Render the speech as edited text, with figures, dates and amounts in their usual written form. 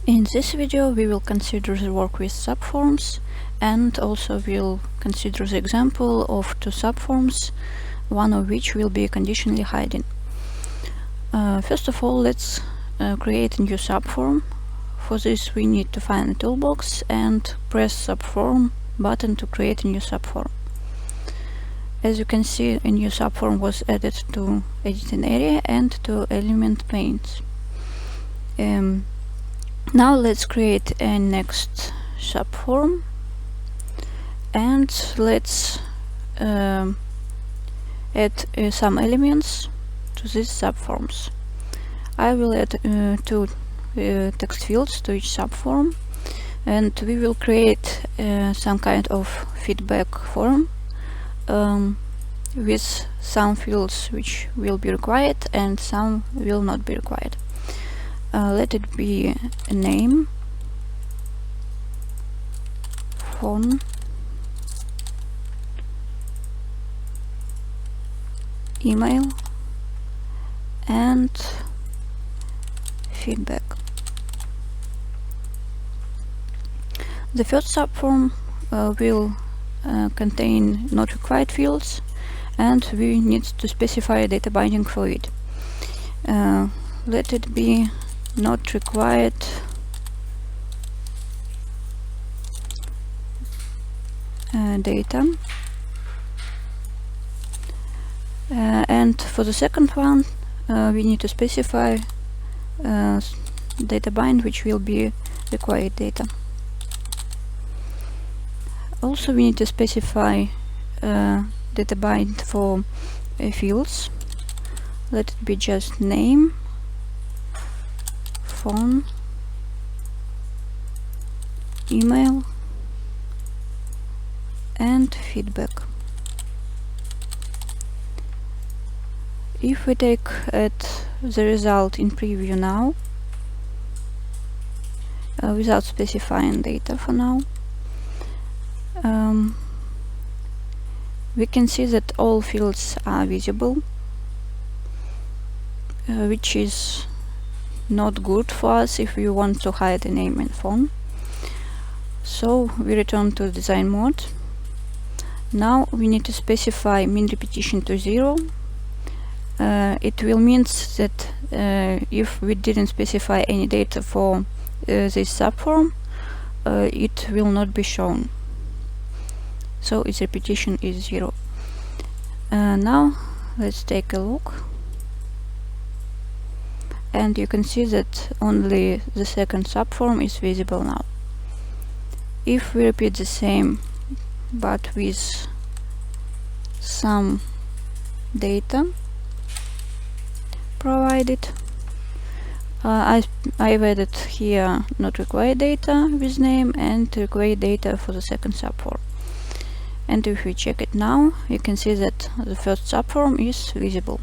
In this video we will consider the work with subforms, and also we'll consider the example of two subforms, one of which will be conditionally hiding. First of all, let's create a new subform. For this we need to find a toolbox and press subform button to create a new subform. As you can see, a new subform was added to editing area and to element panes. Now let's create a next subform, and let's add some elements to these subforms. I will add two text fields to each subform, and we will create some kind of feedback form with some fields which will be required and some will not be required. Let it be a name, phone, email, and feedback. The first subform will contain not required fields, and we need to specify data binding for it. Let it be not required data, and for the second one we need to specify data bind which will be required data. Also we need to specify data bind for fields. Let it be just name, phone, email, and feedback. If we take at the result in preview now, without specifying data for now, we can see that all fields are visible, which is not good for us if we want to hide a name and phone. So we return to design mode. Now we need to specify min repetition to 0. It will mean that if we didn't specify any data for this subform, it will not be shown. So its repetition is 0. Now let's take a look, and you can see that only the second subform is visible now. If we repeat the same but with some data provided, I've added here not required data with name and required data for the second subform. And if we check it now, you can see that the first subform is visible.